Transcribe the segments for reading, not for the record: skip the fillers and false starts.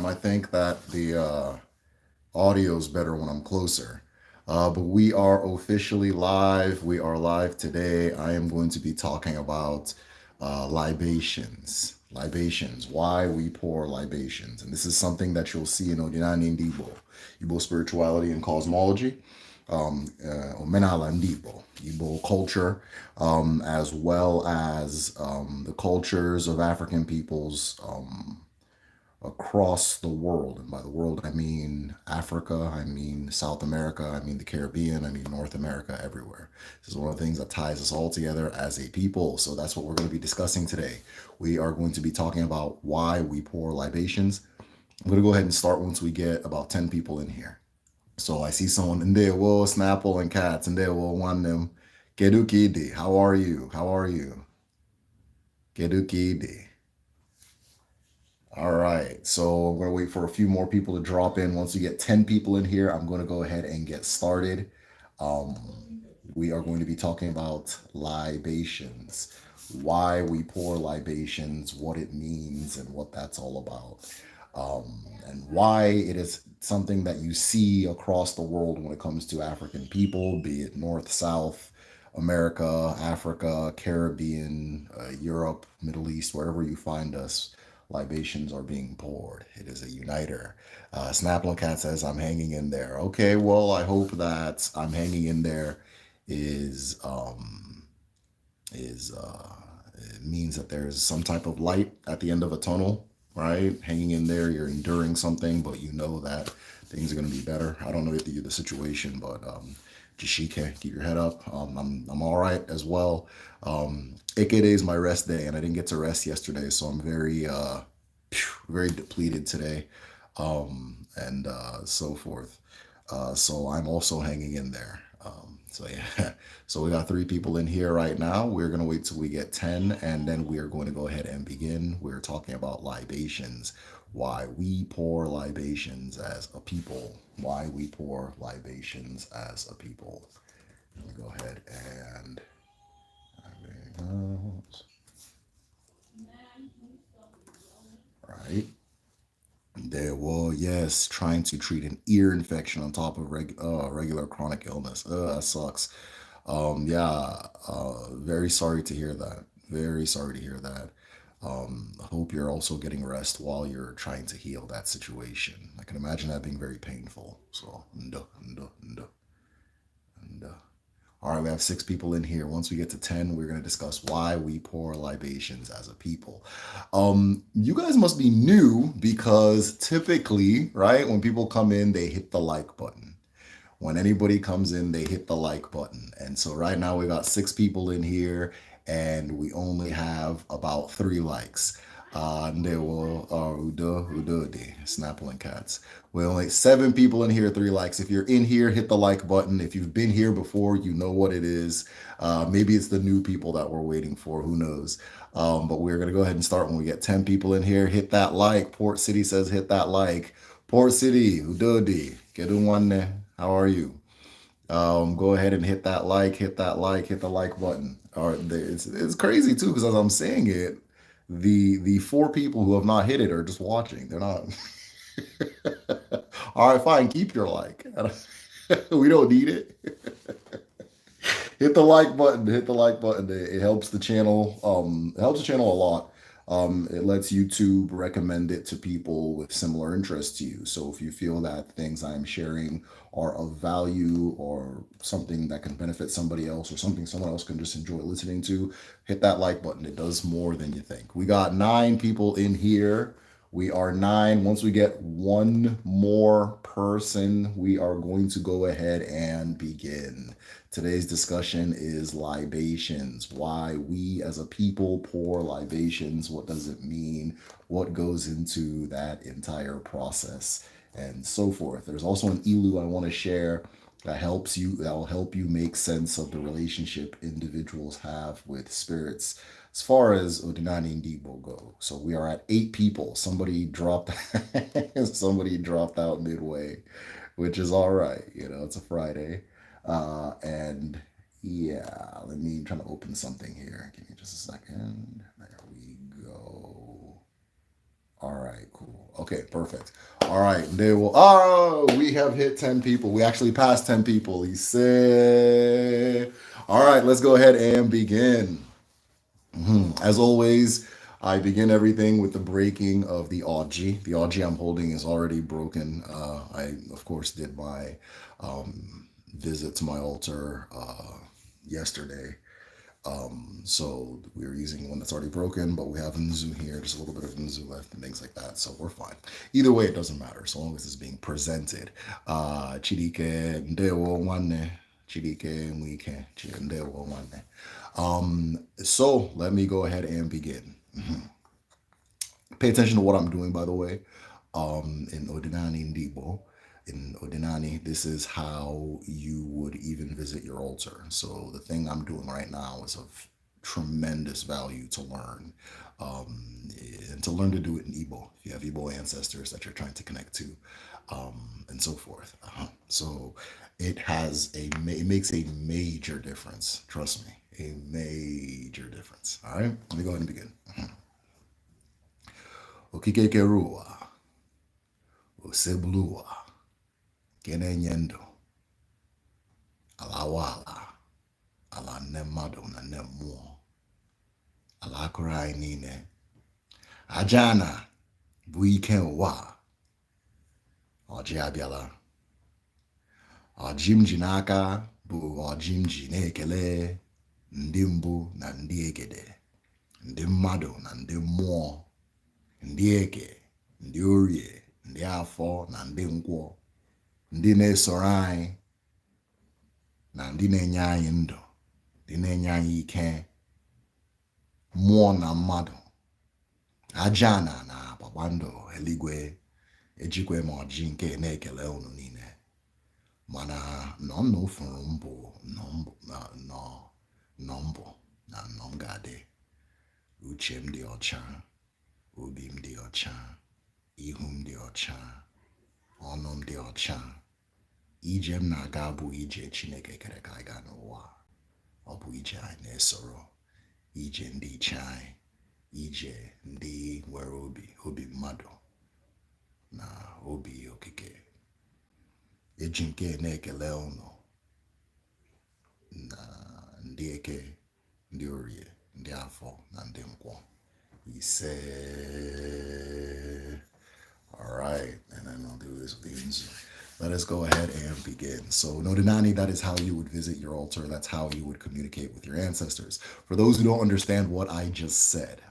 I think that the audio is better when I'm closer. But we are officially live. We are live today. I am going to be talking about libations. Libations, why we pour libations. And this is something that you'll see in Odinani and Igbo spirituality and cosmology, Omenala and Igbo culture, as well as the cultures of African peoples across the world. And by the world, I mean Africa, I mean South America, I mean the Caribbean, I mean North America, everywhere. This is one of the things that ties us all together as a people. So that's what we're going to be discussing today. We are going to be talking about why we pour libations. I'm going to go ahead and start once we get about 10 people in here. So I see someone in there, whoa, Snapple and Cats, and there, whoa, one of them. Kedukidi, how are you? How are you? Kedukidi. All right, so I'm going to wait for a few more people to drop in. Once we get 10 people in here, I'm going to go ahead and get started. Um, we are going to be talking about libations, why we pour libations, what it means, and what that's all about, and why it is something that you see across the world when it comes to African people, be it North, South, America, Africa, Caribbean, Europe, Middle East, wherever you find us, libations are being poured. It is a uniter. Snappling Cat says, I'm hanging in there. Okay, well, I hope that I'm hanging in there is is it means that there's some type of light at the end of a tunnel, right? Hanging in there, you're enduring something, but you know that things are going to be better. I don't know the situation, but Jashika, keep your head up. I'm all right as well. AKA is my rest day, and I didn't get to rest yesterday, so I'm very depleted today, and so forth. So I'm also hanging in there. So yeah, so we got three people in here right now. We're gonna wait till we get 10, and then we are going to go ahead and begin. We're talking about libations, why we pour libations as a people, why we pour libations as a people. Let me go ahead and right there. Well, yes, trying to treat an ear infection on top of regular chronic illness. That sucks. Yeah, very sorry to hear that. Very sorry to hear that. I hope you're also getting rest while you're trying to heal that situation. I can imagine that being very painful. So, nda, nda, nda, nda. All right, we have six people in here. Once we get to 10, we're going to discuss why we pour libations as a people. You guys must be new because typically, right, when people come in, they hit the like button. When anybody comes in, they hit the like button. And so right now we got six people in here and we only have about three likes. And there will Snappling Cats. We only seven people in here, three likes. If you're in here, hit the like button. If you've been here before, you know what it is. Maybe it's the new people that we're waiting for. Who knows? But we're gonna go ahead and start when we get 10 people in here. Hit that like. Port City says hit that like. Port City, Udodi, Kedunwane, how are you? Go ahead and hit that like, hit the like button. All right, it's crazy too because as I'm saying it, the four people who have not hit it are just watching. They're not. All right, fine. Keep your like. We don't need it. Hit the like button. Hit the like button. It helps the channel. It helps the channel a lot. It lets YouTube recommend it to people with similar interests to you. So if you feel that things I'm sharing are of value or something that can benefit somebody else or something someone else can just enjoy listening to, hit that like button. It does more than you think. We got 9 people in here. We are 9. Once we get one more person, we are going to go ahead and begin. Today's discussion is libations. Why we as a people pour libations. What does it mean? What goes into that entire process? And so forth. There's also an ilu I want to share that will help you make sense of the relationship individuals have with spirits as far as Odinani and Debo go. So we are at 8 people. Somebody dropped out midway, which is all right. You know, it's a Friday. And yeah, let me try to open something here. Give me just a second. There we go. All right, cool. Okay, perfect. All right, they will. Oh, we have hit 10 people. We actually passed 10 people. He said, all right, let's go ahead and begin. As always, I begin everything with the breaking of the Aji. The Aji I'm holding is already broken. I, of course, did my visit to my altar yesterday. So we are using one that's already broken, but we have Nzu here, just a little bit of Nzu left and things like that. So we're fine. Either way, it doesn't matter, so long as it's being presented. Chidike ndewo nwanne. Chidike mwike. Ndewo nwanne. So let me go ahead and begin. Pay attention to what I'm doing, by the way. In Odinani Ndibo, in Odinani, this is how you would even visit your altar. So the thing I'm doing right now is of tremendous value to learn, and to learn to do it in Igbo. If you have Igbo ancestors that you're trying to connect to, and so forth. So it makes a major difference. Trust me, a major difference. All right, let me go ahead and begin. Okikekerua, Oseblua, Kenenyendo, Alawala, Ala Nemado na Nemo, Alakurai Nine, Ajana, Buikenwa, Ojiabiala, Ojimji n'aka bụ Ojimji na-ekele ndị mbụ na ndị egede, ndị mmadụ na ndị mmụọ, ndị eke, ndị orie, ndị afọ na ndị nkwọ, ndị na-esoro anyị na ndị na-enye anyị ndụ, ndị na-enye anyị ike, mmụọ na mmadụ, aja na kpakpando eluigwe, ejikwe m ọjị nke na-ekele unu niile. Mana nọ m na ofuru mbụ nọ mbụ na nọ m ga-adị. Uche m dị ọcha, obi m dị ọcha, ihu m dị ọcha, ọnụ m dị ọcha. Ije m na-aga bụ ije Chineke kere ka anyị gaa n'ụwa. Ọ bụ ije anyị na-esoro, ije ndị iche anyị, ije ndị nwere obi mmadụ na obi okike. Eji nke na-ekele unu na ndị eke, ndị orie, ndị afọ na ndị nkwọ. Ise. All right, and then I'll do this with the Inzu. Let us go ahead and begin. So, Nodinani, that is how you would visit your altar. That's how you would communicate with your ancestors. For those who don't understand what I just said,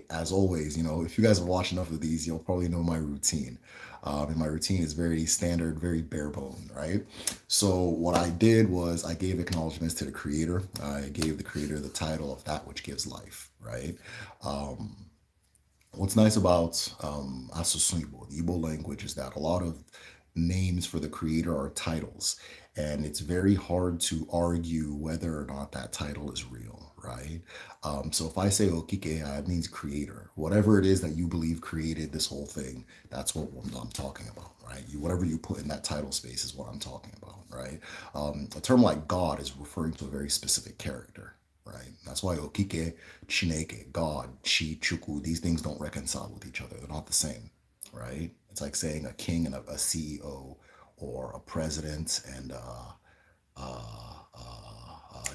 as always, if you guys have watched enough of these, you'll probably know my routine. And my routine is very standard, very bare bone, right? So what I did was I gave acknowledgments to the creator. I gave the creator the title of that which gives life, right? What's nice about Asusu Igbo, the Igbo language, is that a lot of names for the creator are titles, and it's very hard to argue whether or not that title is real, right? So if I say Okike, it means creator. Whatever it is that you believe created this whole thing, that's what I'm talking about, right? Whatever you put in that title space is what I'm talking about, right? A term like God is referring to a very specific character, right? That's why Okike, Chineke, God, Chi, Chukwu, these things don't reconcile with each other. They're not the same, right? It's like saying a king and a CEO, or a president and a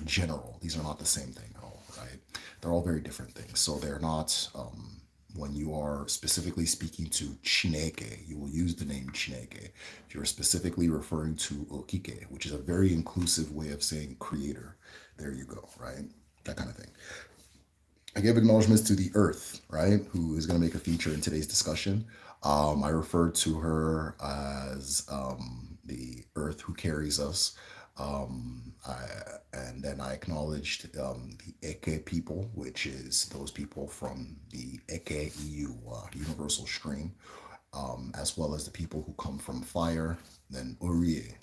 general. These are not the same thing at all, right? They're all very different things. So they're not, when you are specifically speaking to Chineke, you will use the name Chineke. If you're specifically referring to Okike, which is a very inclusive way of saying creator, there you go, right? That kind of thing. I give acknowledgments to the earth, right? Who is going to make a feature in today's discussion. I referred to her as the earth who carries us. And then I acknowledged the Eke people, which is those people from the Eke EU, universal stream, as well as the people who come from fire, then Urie,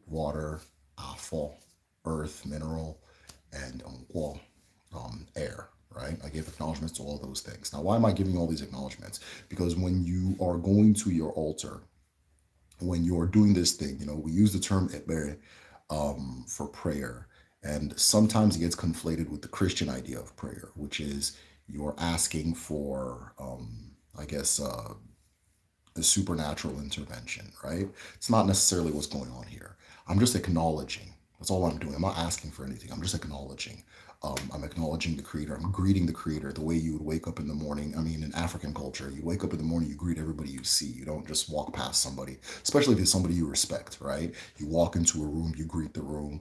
water, Afo, earth, mineral, and Nkwo, air. Right? I gave acknowledgments to all those things. Now, why am I giving all these acknowledgments? Because when you are going to your altar, when you're doing this thing, we use the term ekbere for prayer, and sometimes it gets conflated with the Christian idea of prayer, which is you're asking for I guess, a supernatural intervention, right? It's not necessarily what's going on here. I'm just acknowledging. That's all I'm doing. I'm not asking for anything. I'm just acknowledging. I'm acknowledging the creator. I'm greeting the creator the way you would wake up in the morning. I mean, in African culture, you wake up in the morning, you greet everybody you see. You don't just walk past somebody, especially if it's somebody you respect, right? You walk into a room, you greet the room.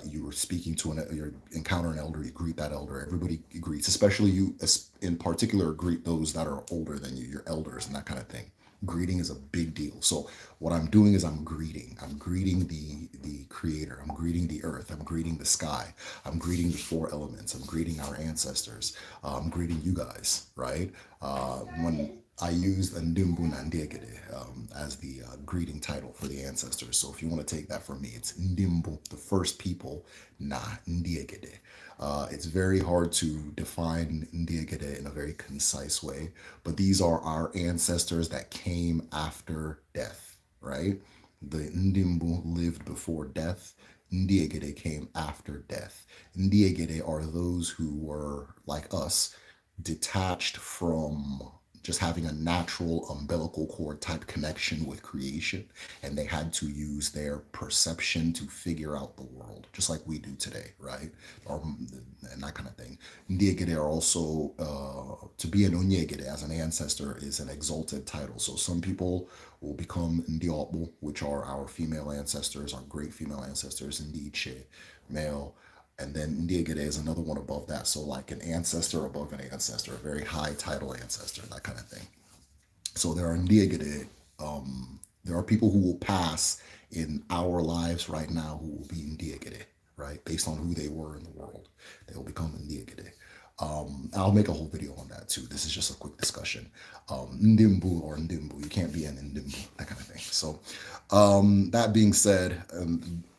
You are speaking to you encounter an elder, you greet that elder. Everybody greets, especially you, in particular, greet those that are older than you, your elders, and that kind of thing. Greeting is a big deal. So what I'm doing is I'm greeting. I'm greeting the creator. I'm greeting the earth. I'm greeting the sky. I'm greeting the four elements. I'm greeting our ancestors. I'm greeting you guys, right? When I used Ndimbu Nandiegede as the greeting title for the ancestors. So if you want to take that from me, it's Ndimbu, the first people, na Ndiegede. It's very hard to define Ndiegede in a very concise way, but these are our ancestors that came after death, right? The Ndimbu lived before death. Ndiegede came after death. Ndiegede are those who were, like us, detached from just having a natural umbilical cord type connection with creation, and they had to use their perception to figure out the world, just like we do today, right? Or and that kind of thing. Ndiegede are also to be an Onyegede as an ancestor is an exalted title. So some people will become Ndiokbo, which are our female ancestors, our great female ancestors, Ndiche, male. And then Ndiegede is another one above that. So like an ancestor above an ancestor, a very high title ancestor, that kind of thing. So there are Ndiegede. There are people who will pass in our lives right now who will be Ndiegede, right? Based on who they were in the world. They will become Ndiegede. I'll make a whole video on that too. This is just a quick discussion. Ndimbu or Ndimbu, you can't be an Ndimbu, that kind of thing. So that being said,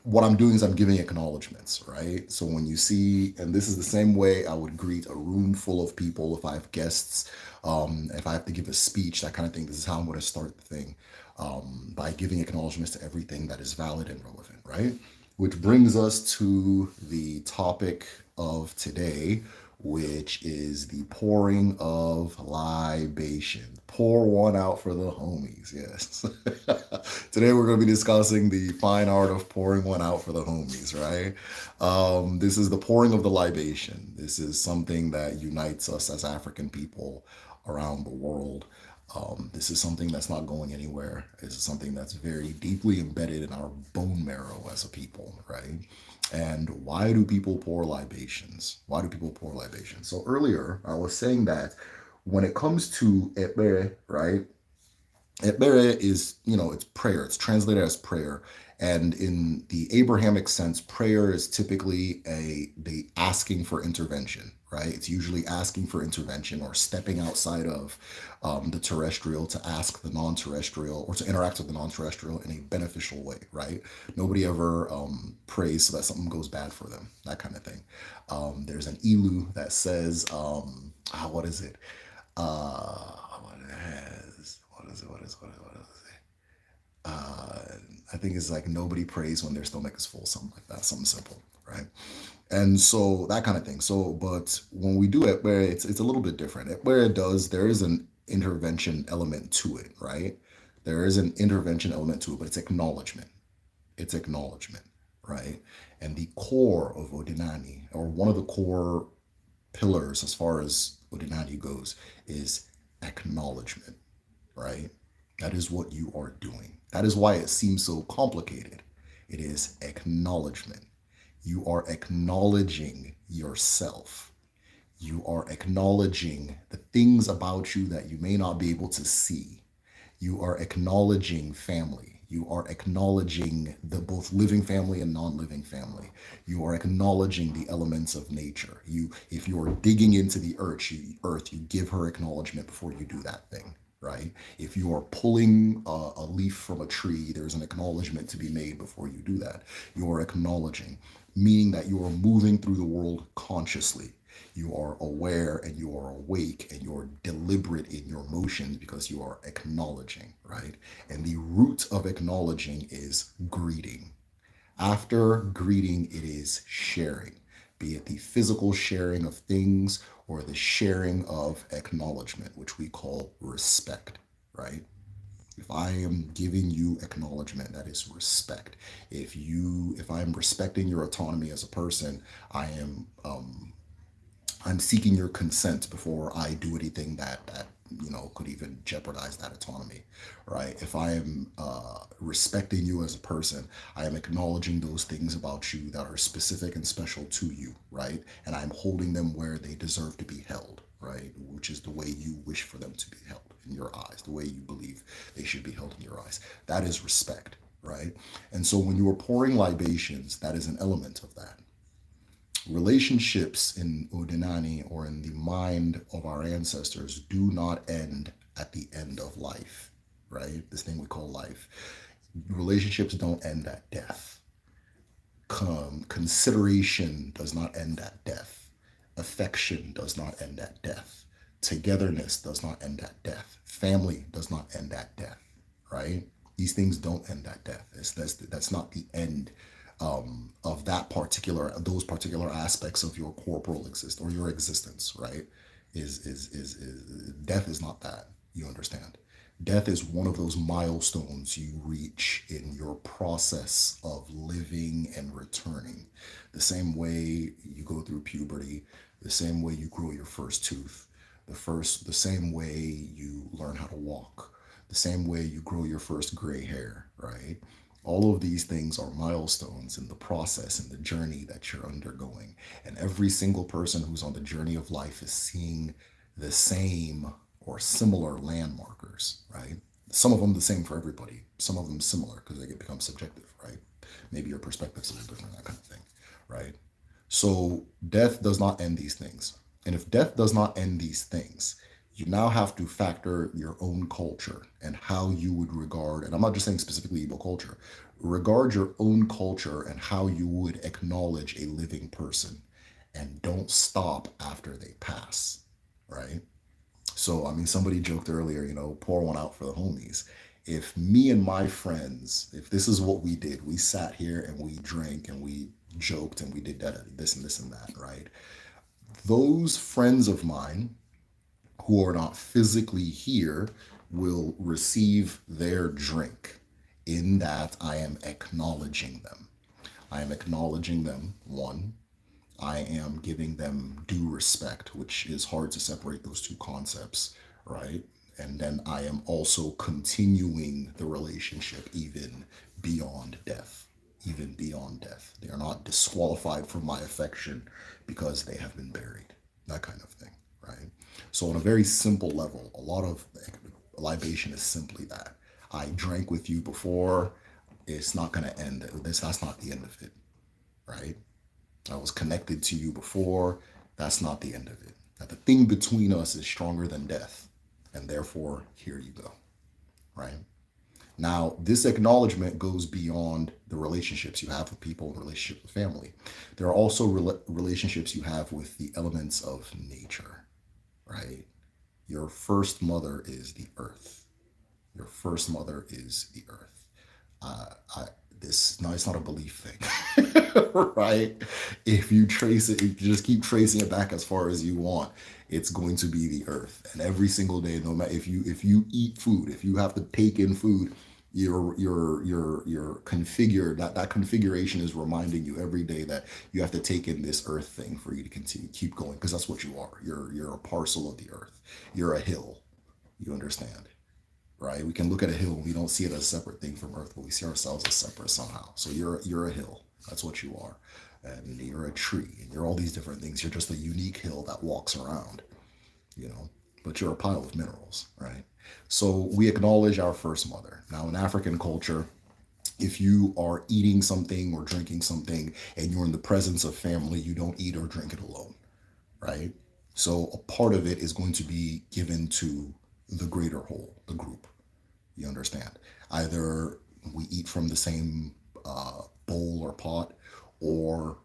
what I'm doing is I'm giving acknowledgments, right? So when you see, and this is the same way I would greet a room full of people if I have guests, if I have to give a speech, that kind of thing. This is how I'm going to start the thing, by giving acknowledgments to everything that is valid and relevant, right? Which brings us to the topic of today, which is the pouring of libation. Pour one out for the homies, yes. Today we're going to be discussing the fine art of pouring one out for the homies, right? This is the pouring of the libation. This is something that unites us as African people around the world. This is something that's not going anywhere. This is something that's very deeply embedded in our bone marrow as a people, right? And why do people pour libations? Why do people pour libations? So earlier, I was saying that when it comes to ebere, right? Ebere is, it's prayer. It's translated as prayer. And in the Abrahamic sense, prayer is typically the asking for intervention, right? It's usually asking for intervention or stepping outside of the terrestrial to ask the non-terrestrial or to interact with the non-terrestrial in a beneficial way, right? Nobody ever prays so that something goes bad for them, that kind of thing. There's an ilu that says, what is it? What it has? What is it? I think it's like nobody prays when their stomach is full, something like that, something simple, right? And so that kind of thing. So, but when we do it, where it's a little bit different. Where it does, there is an intervention element to it, right? There is an intervention element to it, but it's acknowledgement. It's acknowledgement, right? And the core of Odinani, or one of the core pillars as far as Odinani goes, is acknowledgement, right? That is what you are doing. That is why it seems so complicated. It is acknowledgement. You are acknowledging yourself. You are acknowledging the things about you that you may not be able to see. You are acknowledging family. You are acknowledging the both living family and non-living family. You are acknowledging the elements of nature. If you are digging into the earth, you give her acknowledgement before you do that thing, right? If you are pulling a leaf from a tree, there's an acknowledgement to be made before you do that. You are acknowledging, meaning that you are moving through the world consciously. You are aware and you are awake and you're deliberate in your motions because you are acknowledging, right? And the root of acknowledging is greeting. After greeting, it is sharing. be it the physical sharing of things or the sharing of acknowledgement, which we call respect, right? If I am giving you acknowledgement, that is respect. If I am respecting your autonomy as a person, I am I'm seeking your consent before I do anything that could even jeopardize that autonomy, right? If I am respecting you as a person, I am acknowledging those things about you that are specific and special to you, right? And I'm holding them where they deserve to be held, right? Which is the way you wish for them to be held in your eyes, the way you believe they should be held in your eyes. That is respect, right? And so when you are pouring libations, that is an element of that. Relationships in Udinani or in the mind of our ancestors do not end at the end of life, right? This thing we call life. Relationships don't end at death. Consideration does not end at death. Affection does not end at death. Togetherness does not end at death. Family does not end at death, right? These things don't end at death. That's not the end of those particular aspects of your corporal exist or your existence, right? Is death is not that. You understand? Death is one of those milestones you reach in your process of living and returning. The same way you go through puberty, the same way you grow your first tooth, the same way you learn how to walk, the same way you grow your first gray hair, right? All of these things are milestones in the process and the journey that you're undergoing. And every single person who's on the journey of life is seeing the same or similar landmarkers, right? Some of them the same for everybody, some of them similar because they become subjective, right? Maybe your perspective's a little different, that kind of thing, right? So death does not end these things. And if death does not end these things, you now have to factor your own culture and how you would regard, and I'm not just saying specifically Igbo culture, regard your own culture and how you would acknowledge a living person and don't stop after they pass, right? So, I mean, somebody joked earlier, pour one out for the homies. If me and my friends, if this is what we did, we sat here and we drank and we joked and we did that, this and this and that, right? Those friends of mine who are not physically here will receive their drink in that I am acknowledging them. I am acknowledging them, one. I am giving them due respect, which is hard to separate those two concepts, right? And then I am also continuing the relationship even beyond death, even beyond death. They are not disqualified from my affection because they have been buried, that kind of thing, right? So, on a very simple level, a lot of libation is simply that. I drank with you before, it's not going to end. That's not the end of it, right? I was connected to you before. That's not the end of it. That the thing between us is stronger than death. And therefore, here you go. Right? Now, this acknowledgement goes beyond the relationships you have with people and relationships with family. There are also relationships you have with the elements of nature. Right? Your first mother is the earth. Your first mother is the earth. Uh, I, no, it's not a belief thing, right? If you trace it, if you just keep tracing it back as far as you want, it's going to be the earth. And every single day, no matter if you eat food, if you have to take in food, your configured that configuration is reminding you every day that you have to take in this earth thing for you to continue keep going because that's what you are. You're a parcel of the earth. You're a hill. You understand? Right? We can look at a hill and we don't see it as a separate thing from Earth, but we see ourselves as separate somehow. So you're a hill. That's what you are. And you're a tree. And you're all these different things. You're just a unique hill that walks around, you know. But you're a pile of minerals, right? So we acknowledge our first mother. Now in African culture, if you are eating something or drinking something and you're in the presence of family, you don't eat or drink it alone, right? So a part of it is going to be given to the greater whole, the group. You understand? Either we eat from the same bowl or pot, or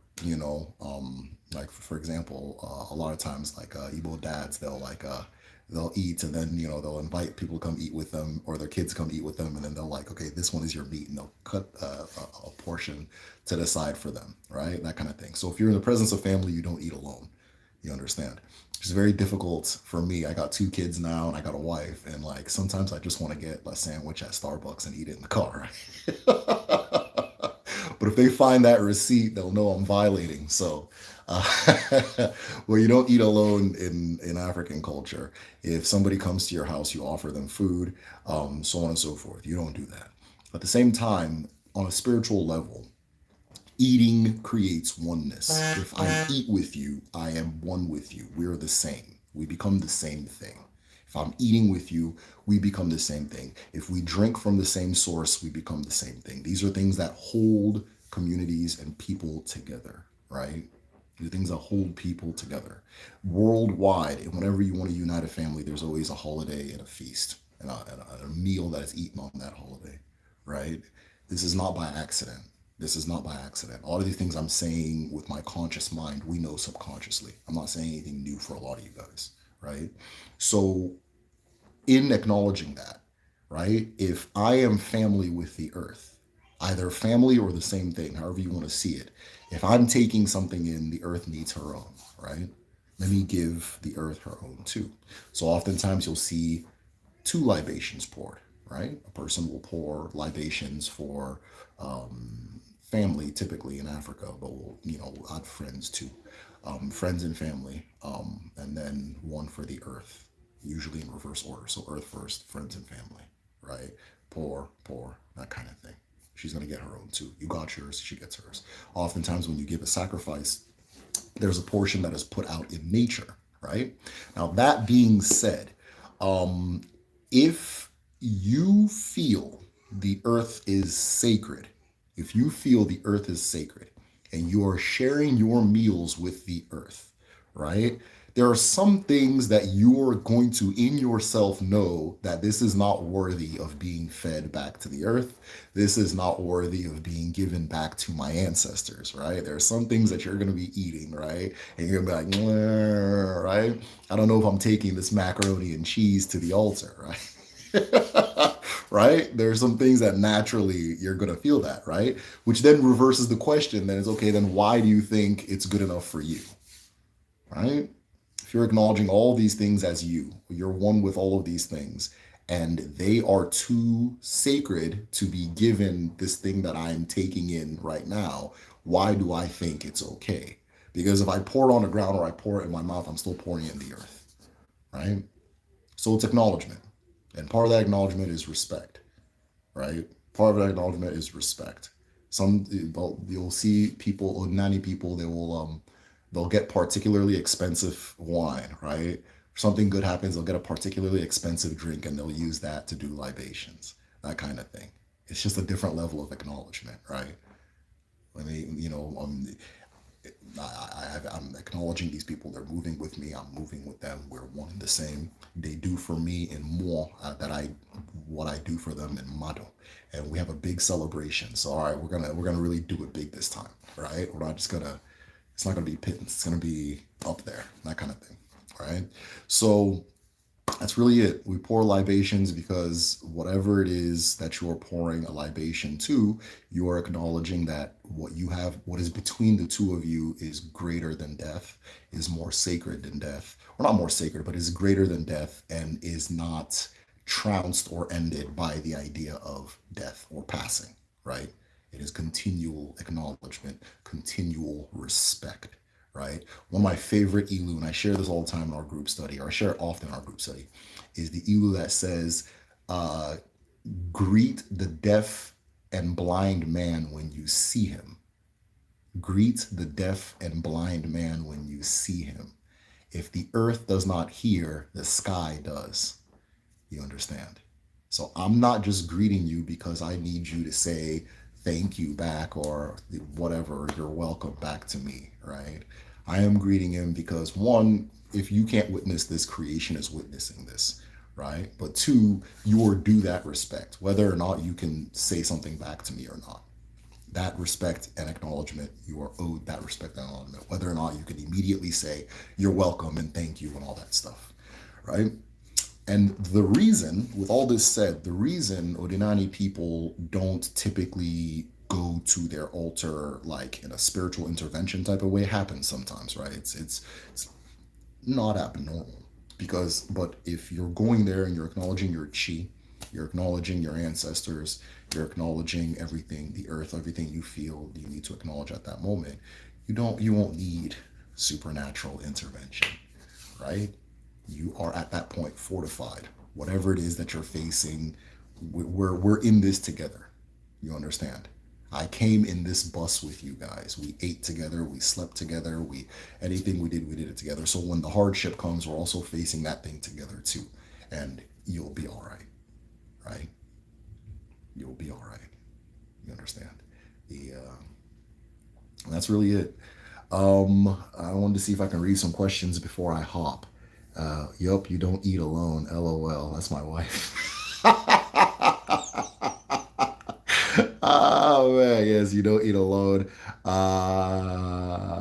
like for example, a lot of times like Igbo dads, they'll they'll eat, and then they'll invite people to come eat with them, or their kids come eat with them, and then they'll like, okay, this one is your meat, and they'll cut a portion to the side for them, right? That kind of thing. So if you're in the presence of family, you don't eat alone. You understand? It's very difficult for me. I got 2 kids now, and I got a wife, and like sometimes I just want to get a sandwich at Starbucks and eat it in the car. But if they find that receipt, they'll know I'm violating. So, well, you don't eat alone in African culture. If somebody comes to your house, you offer them food, so on and so forth. You don't do that. At the same time, on a spiritual level, eating creates oneness. If I eat with you, I am one with you. We're the same. We become the same thing. If I'm eating with you, we become the same thing. If we drink from the same source, we become the same thing. These are things that hold communities and people together, right? The things that hold people together. Worldwide, whenever you want to unite a family, there's always a holiday and a feast and a meal that is eaten on that holiday, right? This is not by accident. This is not by accident. All of these things I'm saying with my conscious mind, we know subconsciously. I'm not saying anything new for a lot of you guys, right? So, in acknowledging that, right, if I am family with the earth, either family or the same thing, however you want to see it, if I'm taking something in, the earth needs her own, right? Let me give the earth her own too. So, oftentimes you'll see 2 libations poured, right? A person will pour libations for family, typically in Africa, but we'll, add friends too, friends and family, and then one for the earth, usually in reverse order. So earth first, friends and family, right? Pour, that kind of thing. She's gonna get her own too. You got yours, she gets hers. Oftentimes, when you give a sacrifice, there's a portion that is put out in nature, right? Now, that being said, if you feel the earth is sacred, if you feel the earth is sacred and you are sharing your meals with the earth, right? There are some things that you are going to in yourself know that this is not worthy of being fed back to the earth. This is not worthy of being given back to my ancestors, right? There are some things that you're going to be eating, right? And you're going to be like, "Mwah," right? I don't know if I'm taking this macaroni and cheese to the altar, right? Right? There's some things that naturally you're going to feel that, right? Which then reverses the question, then is okay, then why do you think it's good enough for you? Right? If you're acknowledging all these things as you, you're one with all of these things, and they are too sacred to be given this thing that I'm taking in right now, why do I think it's okay? Because if I pour it on the ground or I pour it in my mouth, I'm still pouring it in the earth, right? So it's acknowledgement. And part of that acknowledgement is respect, right? Part of that acknowledgement is respect. Some you'll see people, or many people, they'll get particularly expensive wine, right? If something good happens, they'll get a particularly expensive drink and they'll use that to do libations, that kind of thing. It's just a different level of acknowledgement, right? I mean, I'm acknowledging these people. They're moving with me. I'm moving with them. We're one and the same. They do for me and more that I what I do for them in Mado. And we have a big celebration. So all right, we're gonna really do it big this time, right? We're not just gonna. It's not gonna be pittance. It's gonna be up there, that kind of thing, right? So that's really it. We pour libations because whatever it is that you're pouring a libation to, you are acknowledging that what you have, what is between the two of you, is greater than death, is more sacred than death, or not more sacred, but is greater than death and is not trounced or ended by the idea of death or passing, right? It is continual acknowledgement, continual respect, right? One of my favorite ilu, and I share this all the time in our group study, or I share it often in our group study, is the ilu that says, uh, greet the deaf and blind man when you see him. Greet the deaf and blind man when you see him. If the earth does not hear, the sky does. You understand? So I'm not just greeting you because I need you to say thank you back or whatever, you're welcome back to me, right? I am greeting him because one, if you can't witness this, creation is witnessing this, right? But two, you're due that respect, whether or not you can say something back to me or not. That respect and acknowledgement, you are owed that respect and acknowledgement, whether or not you can immediately say you're welcome and thank you and all that stuff, right? And the reason, with all this said, the reason Odinani people don't typically go to their altar like in a spiritual intervention type of way happens sometimes, right? It's not abnormal because, but if you're going there and you're acknowledging your chi, you're acknowledging your ancestors, you're acknowledging everything, the earth, everything you feel you need to acknowledge at that moment, you won't need supernatural intervention, right? You are at that point fortified. Whatever it is that you're facing, we're in this together. You understand? I came in this bus with you guys. We ate together, we slept together, anything we did it together. So when the hardship comes, we're also facing that thing together too. And you'll be all right, right? You'll be all right. You understand? The That's really it. I wanted to see if I can read some questions before I hop. Yup, you don't eat alone. LOL. That's my wife. Oh man, yes, you don't eat alone.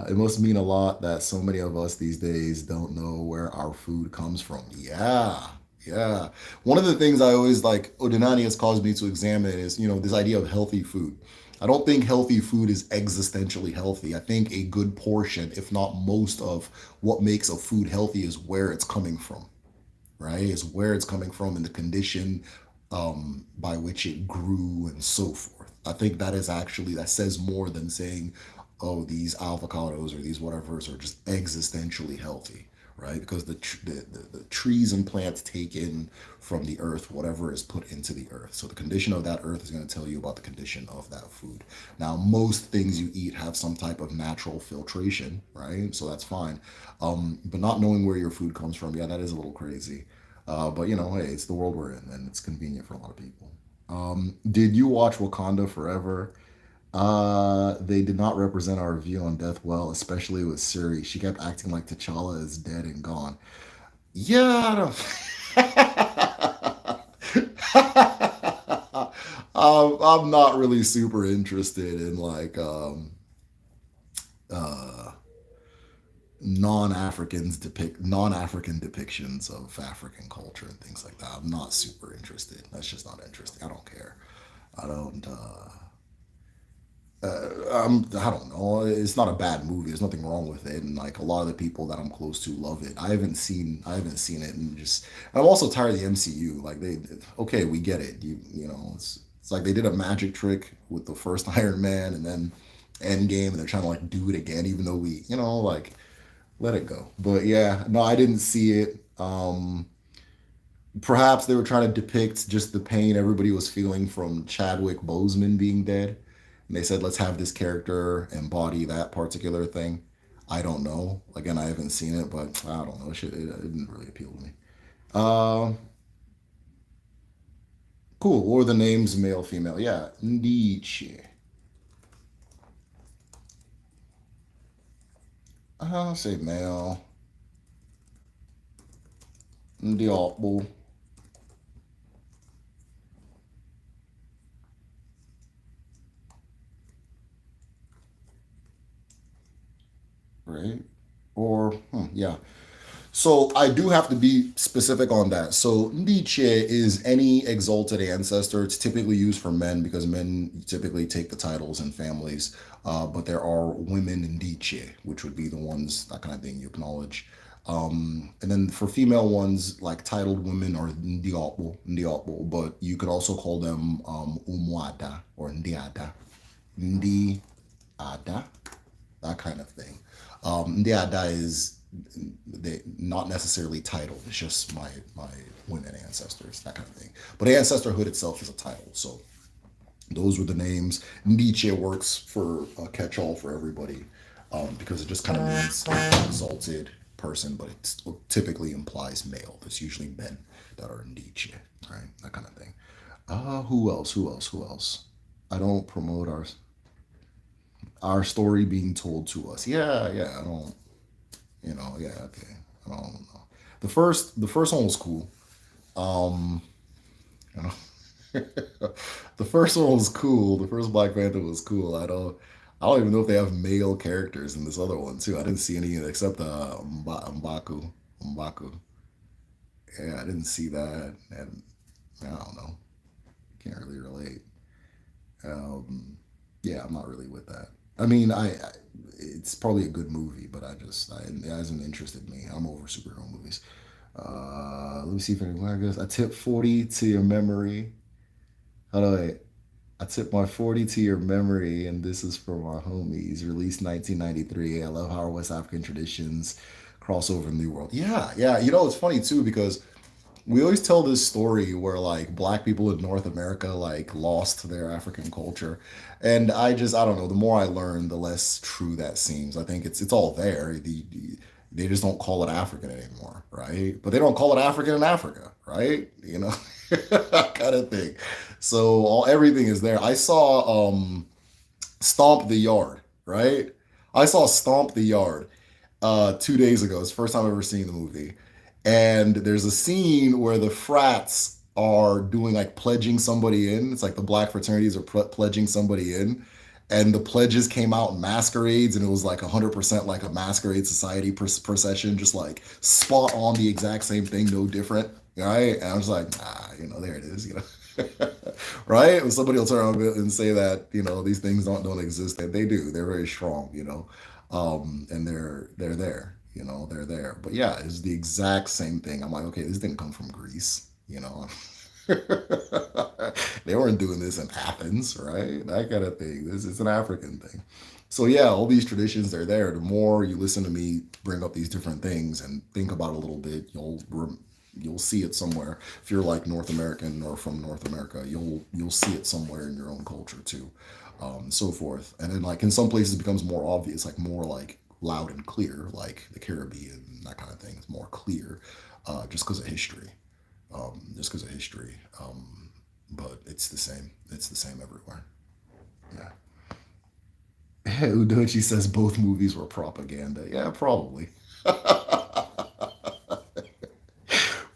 It must mean a lot that so many of us these days don't know where our food comes from. Yeah, yeah. One of the things I always like Odinani has caused me to examine is, this idea of healthy food. I don't think healthy food is existentially healthy. I think a good portion, if not most of what makes a food healthy is where it's coming from, right? Is where it's coming from and the condition by which it grew and so forth. I think that says more than saying, oh, these avocados or these whatevers are just existentially healthy, right? Because the trees and plants take in from the earth whatever is put into the earth. So the condition of that earth is going to tell you about the condition of that food. Now, most things you eat have some type of natural filtration, right? So that's fine. But not knowing where your food comes from, yeah, that is a little crazy. But hey, it's the world we're in, and it's convenient for a lot of people. Did you watch Wakanda Forever? They did not represent our view on death well, especially with Suri. She kept acting like T'Challa is dead and gone. Yeah, I'm not really super interested in like uh, non-African depictions of African culture and things like that. I'm not super interested. That's just not interesting. I don't care. I don't. I don't know. It's not a bad movie. There's nothing wrong with it, and like a lot of the people that I'm close to love it. I haven't seen it, and just I'm also tired of the MCU. Like okay, we get it. It's like they did a magic trick with the first Iron Man, and then Endgame, and they're trying to like do it again, even though like let it go. But yeah, no, I didn't see it. Perhaps they were trying to depict just the pain everybody was feeling from Chadwick Boseman being dead. And they said, let's have this character embody that particular thing. I don't know. Again, I haven't seen it, but I don't know. It didn't really appeal to me. Uh, cool. Or the names male, female. Yeah. Ndiche. I'll say male. Ndiapo. Right? Or, yeah. So I do have to be specific on that. So Ndiche is any exalted ancestor. It's typically used for men because men typically take the titles in families. But there are women Ndiche, which would be the ones, that kind of thing you acknowledge. And then for female ones, like titled women are Ndiapo, but you could also call them Umwada or Ndiada. Ndiada, that kind of thing. Ndiada is not necessarily titled. It's just my women ancestors, that kind of thing. But ancestorhood itself is a title. So those were the names. Nietzsche works for a catch-all for everybody because it just kind of means exalted person, but it typically implies male. There's usually men that are Nietzsche, right? That kind of thing. Who else? Who else? Who else? I don't promote our story being told to us. Yeah, yeah. I don't. Yeah. Okay. I don't know. The first one was cool. Um, you know, the first one was cool. The first Black Panther was cool. I don't even know if they have male characters in this other one too. I didn't see any except Mbaku. Mbaku. Yeah, I didn't see that, and I don't know. Can't really relate. Um, yeah, I'm not really with that. I mean, it's probably a good movie, but it hasn't interested me. I'm over superhero movies. Let me see if anyone. I guess I tip 40 to your memory. How do I tip my 40 to your memory, and this is for my homies. Released 1993. I love how our West African traditions cross over in the New World. Yeah, yeah. It's funny too because we always tell this story where like black people in North America like lost their African culture. And I don't know, the more I learn, the less true that seems. I think it's all there. They just don't call it African anymore, right? But they don't call it African in Africa, right? Kind of thing. So all everything is there. I saw Stomp the Yard, right? I saw Stomp the Yard 2 days ago. It's the first time I've ever seen the movie. And there's a scene where the frats are doing like pledging somebody in. It's like the black fraternities are pledging somebody in. And the pledges came out in masquerades, and it was like 100% like a masquerade society procession, just like spot on the exact same thing, no different. Right? And I was like, there it is. Right? And somebody will turn around and say that, these things don't exist. They do. They're very strong, and they're there. They're there. But yeah, it's the exact same thing. I'm like, okay, this didn't come from Greece. They weren't doing this in Athens, right? That kind of thing. This is an African thing. So yeah, all these traditions, they're there. The more you listen to me bring up these different things and think about it a little bit, you'll see it somewhere. If you're like North American or from North America, you'll see it somewhere in your own culture too, so forth. And then like in some places it becomes more obvious, like more like loud and clear, like the Caribbean, that kind of thing. It's more clear, just because of history. Just because of history. But it's the same. It's the same everywhere. Yeah. Udochi says both movies were propaganda. Yeah, probably.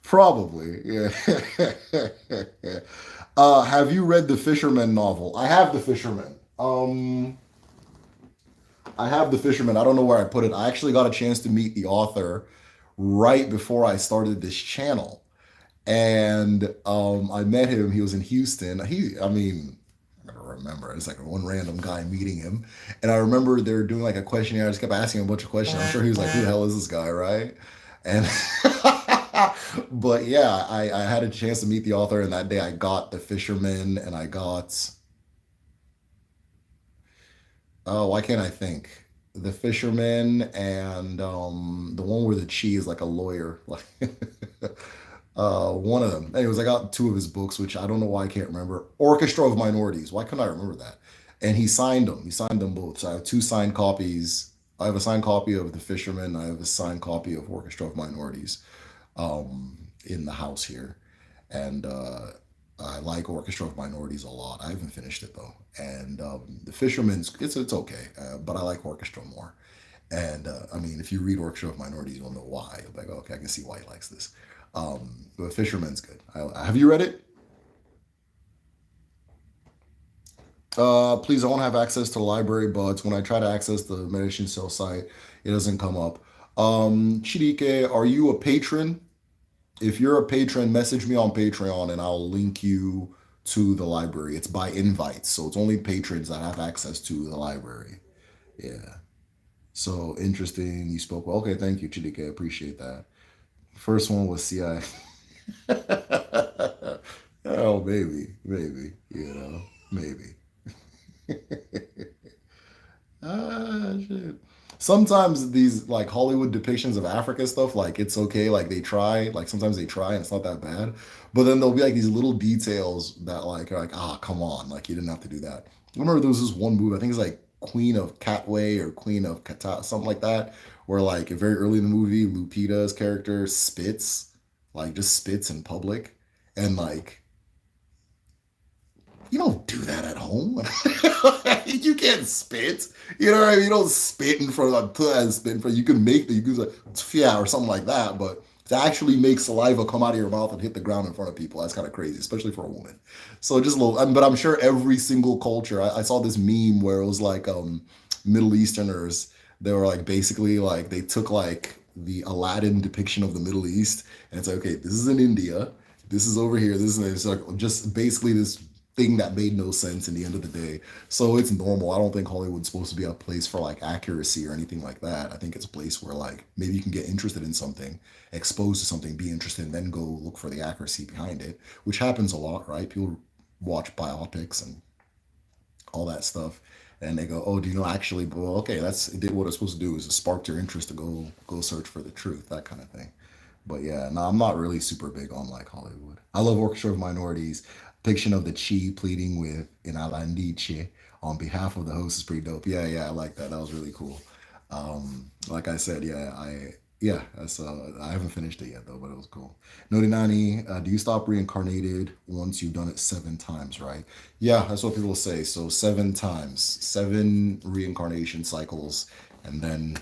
Probably. Yeah. Have you read the Fisherman novel? I have the Fisherman. I have the Fisherman. I don't know where I put it. I actually got a chance to meet the author right before I started this channel. And I met him. He was in Houston. I mean, I don't remember. It's like one random guy meeting him, and I remember they were doing like a questionnaire. I just kept asking him a bunch of questions. I'm sure he was like, "Who the hell is this guy?" Right? And but yeah, I had a chance to meet the author, and that day I got The Fisherman, and I got why can't I think? The Fisherman and the one where the chi is like a lawyer, like one of them. Anyways, I got two of his books, which I don't know why I can't remember. Orchestra of Minorities. Why couldn't I remember that? And he signed them. He signed them both. So I have two signed copies. I have a signed copy of The Fisherman. I have a signed copy of Orchestra of Minorities in the house here. And I like Orchestra of Minorities a lot. I haven't finished it though. And The Fisherman's it's okay, but I like Orchestra more. And I mean, if you read Orchestra of Minorities, you'll know why. You'll be like, okay, I can see why he likes this. But Fisherman's good. Have you read it? Please, I don't have access to the library, but when I try to access the Meditation Cell site, it doesn't come up. Chidike, are you a patron? If you're a patron, message me on Patreon and I'll link you to the library. It's by invite, so it's only patrons that have access to the library. Yeah. So interesting. You spoke well. Okay, thank you, Chidike. I appreciate that. First one was CI. Oh, maybe. Shit. Sometimes these like Hollywood depictions of Africa stuff, like it's okay, like they try, like sometimes they try and it's not that bad. But then there'll be like these little details that like are like, come on, like you didn't have to do that. I remember there was this one movie, I think it's like Queen of Catway or Queen of Kata, something like that, where like very early in the movie, Lupita's character spits, like just spits in public. And like you don't do that at home. You can't spit. You know what I mean? You don't spit in front of spit in front. You can make the you can like yeah or something like that, but to actually make saliva come out of your mouth and hit the ground in front of people, that's kind of crazy, especially for a woman. So just a little, but I'm sure every single culture. I saw this meme where it was like Middle Easterners. They were like basically like they took like the Aladdin depiction of the Middle East, and it's like, okay, this is in India, this is over here, this is it's like just basically this thing that made no sense in the end of the day. So it's normal. I don't think Hollywood's supposed to be a place for like accuracy or anything like that. I think it's a place where like maybe you can get interested in something, exposed to something, be interested, and then go look for the accuracy behind it, which happens a lot, right? People watch biopics and all that stuff, and they go, "Oh, do you know actually?" Well, okay, that's it did what it's supposed to do is it sparked your interest to go search for the truth, that kind of thing. But yeah, no, I'm not really super big on like Hollywood. I love Orchestra of Minorities. Depiction of the Chi pleading with in Alandiche on behalf of the host is pretty dope. Yeah, yeah, I like that. That was really cool. Like I said, yeah, I haven't finished it yet though, but it was cool. Norinani, do you stop reincarnated once you've done it 7 times, right? Yeah, that's what people say. So 7 times, 7 reincarnation cycles, and then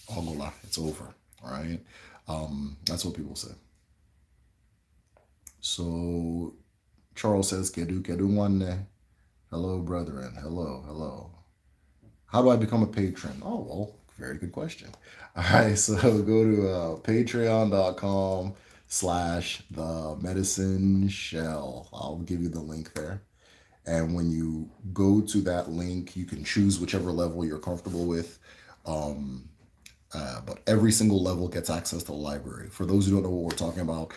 Ogola, it's over. All right. That's what people say. So Charles says, Kedu Kedu One. Hello, brethren. Hello, hello. How do I become a patron? Oh, well, very good question. All right, so go to patreon.com/the medicine shell. I'll give you the link there. And when you go to that link, you can choose whichever level you're comfortable with. Um, but every single level gets access to the library. For those who don't know what we're talking about,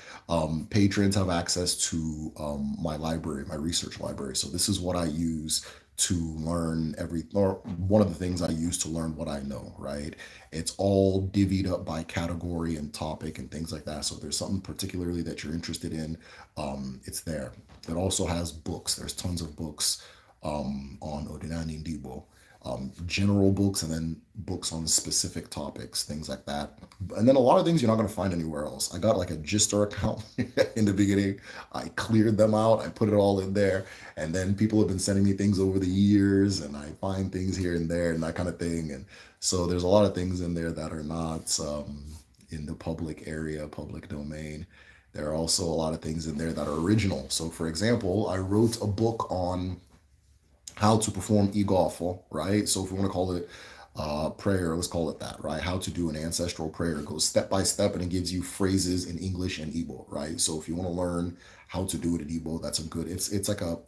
patrons have access to my library, my research library. So this is what I use to learn or one of the things I use to learn what I know, right? It's all divvied up by category and topic and things like that. So if there's something particularly that you're interested in, it's there. It also has books. There's tons of books on Odinani Ndibo, general books, and then books on specific topics, things like that. And then a lot of things you're not going to find anywhere else. I got like a Gister account in the beginning. I cleared them out. I put it all in there. And then people have been sending me things over the years, and I find things here and there and that kind of thing. And so there's a lot of things in there that are not in the public area, public domain. There are also a lot of things in there that are original. So, for example, I wrote a book on how to perform Igawfo, right? So if we want to call it prayer, let's call it that, right? How to do an ancestral prayer. It goes step by step and it gives you phrases in English and Igbo, right? So if you want to learn how to do it in Igbo, that's a good, it's like I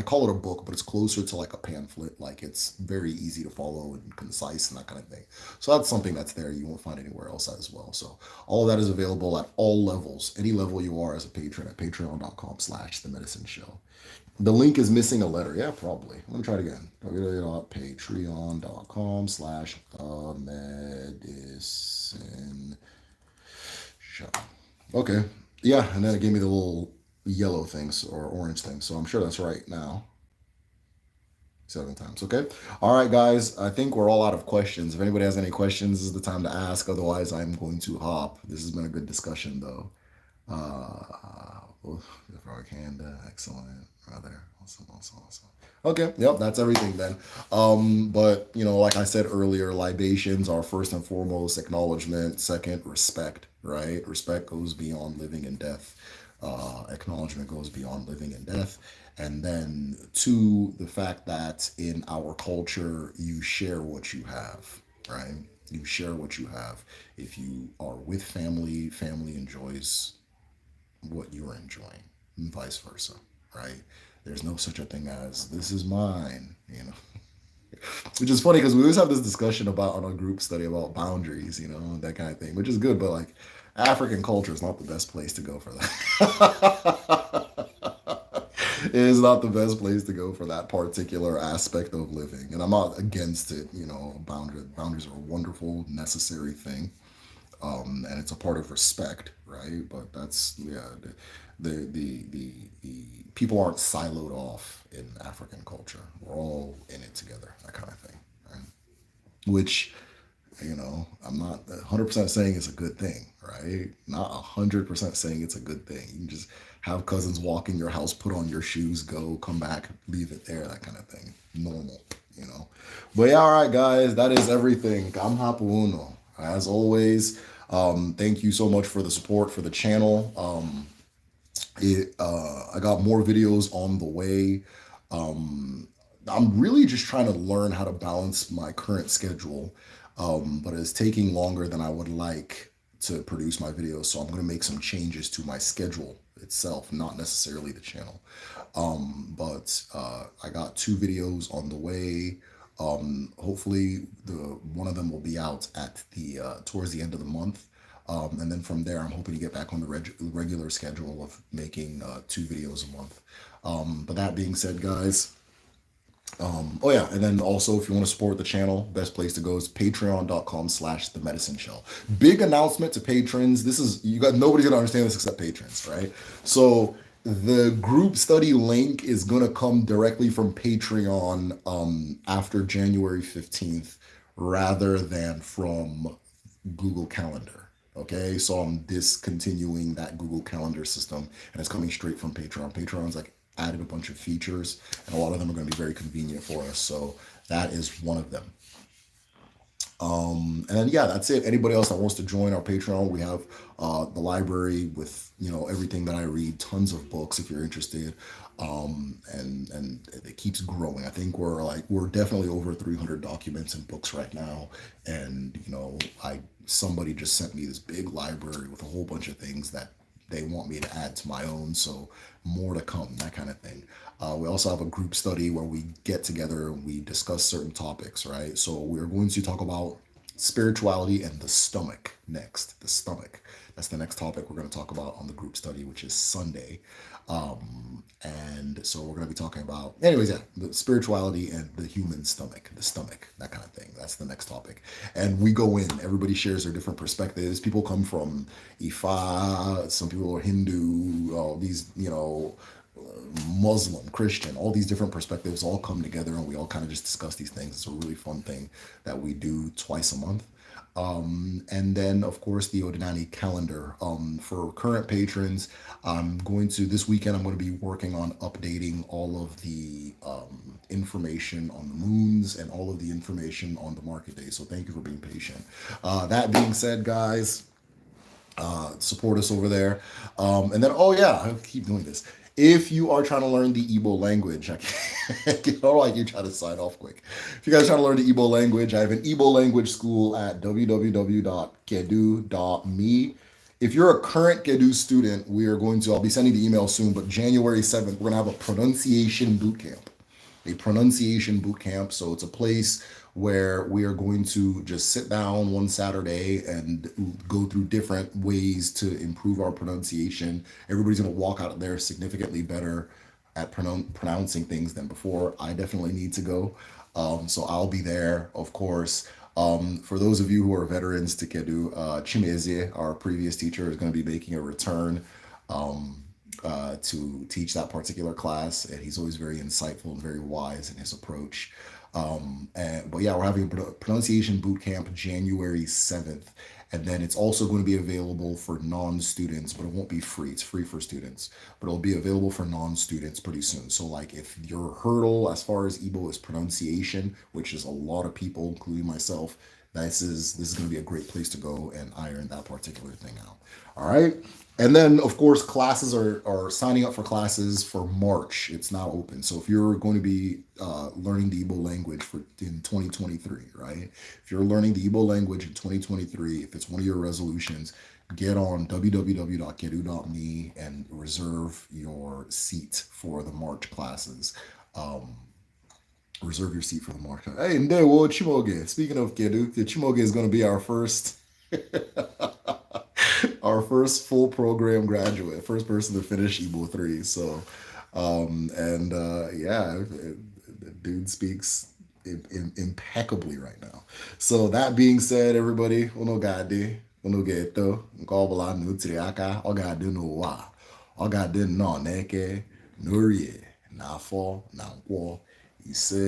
call it a book, but it's closer to like a pamphlet. Like it's very easy to follow and concise and that kind of thing. So that's something that's there you won't find anywhere else as well. So all of that is available at all levels, any level you are as a patron at patreon.com/the medicine show. The link is missing a letter. Yeah, probably. Let me try it again. Patreon.com/the medicine show. Okay. Yeah, and then it gave me the little yellow things or orange things. So I'm sure that's right now. 7 times. Okay. All right, guys. I think we're all out of questions. If anybody has any questions, this is the time to ask. Otherwise, I'm going to hop. This has been a good discussion, though. If I can, excellent. Rather, awesome, awesome, awesome. Okay, yep, that's everything then. But like I said earlier, libations are first and foremost acknowledgement. Second, respect. Right? Respect goes beyond living and death. Acknowledgement goes beyond living and death. And then two, the fact that in our culture, you share what you have. Right? You share what you have. If you are with family, family enjoys what you're enjoying, and vice versa, right? There's no such a thing as this is mine, Which is funny because we always have this discussion about on a group study about boundaries, that kind of thing, which is good, but like African culture is not the best place to go for that. It is not the best place to go for that particular aspect of living. And I'm not against it, boundaries are a wonderful, necessary thing. And it's a part of respect, right? But that's the people aren't siloed off in African culture. We're all in it together, that kind of thing, right? Which I'm not 100% saying it's a good thing, right? Not 100% saying it's a good thing. You can just have cousins walk in your house, put on your shoes, go, come back, leave it there, that kind of thing. Normal. But yeah, all right, guys, that is everything. I'm Hapuuno. As always, thank you so much for the support for the channel. I got more videos on the way. I'm really just trying to learn how to balance my current schedule. but it's taking longer than I would like to produce my videos. So I'm going to make some changes to my schedule itself, not necessarily the channel. But I got two videos on the way. Hopefully, the one of them will be out at the towards the end of the month. And then from there, I'm hoping to get back on the regular schedule of making two videos a month. But that being said, guys, oh yeah, and then also if you want to support the channel, best place to go is patreon.com/the medicine shell. Big announcement to patrons. This is you got nobody's gonna understand this except patrons, right? So the group study link is gonna come directly from Patreon after January 15th rather than from Google Calendar. Okay, so I'm discontinuing that Google Calendar system and it's coming straight from Patreon. Patreon's like added a bunch of features and a lot of them are going to be very convenient for us. So that is one of them. And then yeah, that's it. Anybody else that wants to join our Patreon, we have the library with everything that I read, tons of books if you're interested. And it keeps growing. I think we're definitely over 300 documents and books right now. And I somebody just sent me this big library with a whole bunch of things that they want me to add to my own. So more to come, that kind of thing. We also have a group study where we get together and we discuss certain topics, right? So we're going to talk about spirituality and the stomach next. The stomach. That's the next topic we're going to talk about on the group study, which is Sunday. And so we're going to be talking about, anyways, yeah, the spirituality and the human stomach, the stomach, that kind of thing. That's the next topic. And we go in, everybody shares their different perspectives. People come from Ifa, some people are Hindu, all these, Muslim, Christian, all these different perspectives all come together and we all kind of just discuss these things. It's a really fun thing that we do twice a month. And then, of course, the Odinani calendar. For current patrons, this weekend, I'm going to be working on updating all of the information on the moons and all of the information on the market day. So thank you for being patient. That being said, guys, support us over there. And then, oh yeah, I keep doing this. If you are trying to learn the Igbo language, like you try to sign off quick. If you guys are trying to learn the Igbo language, I have an Igbo language school at www.kedu.me. If you're a current Kedu student, I'll be sending the email soon, but January 7th, we're going to have a pronunciation boot camp. A pronunciation boot camp. So it's a place where we are going to just sit down one Saturday and go through different ways to improve our pronunciation. Everybody's going to walk out of there significantly better at pronouncing things than before. I definitely need to go. So I'll be there, of course. For those of you who are veterans to Kedu, Chimezie, our previous teacher, is going to be making a return. To teach that particular class, and he's always very insightful and very wise in his approach. But yeah, we're having a pronunciation boot camp January 7th, and then it's also going to be available for non-students, but it won't be free. It's free for students, but it'll be available for non-students pretty soon. So like if your hurdle as far as Igbo is pronunciation, which is a lot of people, including myself, this is going to be a great place to go and iron that particular thing out. All right. And then, of course, classes are signing up for classes for March. It's now open. So if you're going to be learning the Igbo language in 2023, right? If you're learning the Igbo language in 2023, if it's one of your resolutions, get on www.kedu.me and reserve your seat for the March classes. Reserve your seat for the March. Hey, Ndewo Chimoge. Speaking of Kedu, Chimoge is going to be our first our first full program graduate, first person to finish Igbo 3. So, yeah, the dude speaks impeccably right now. So that being said, everybody, uno gade, uno geto, nke ọbụla n'utiri aka, ọ ga-adị n'ụwa, ọ ga-adị nnọọ, n'eke, n'orie, n'afọ, na nkwọ, ise.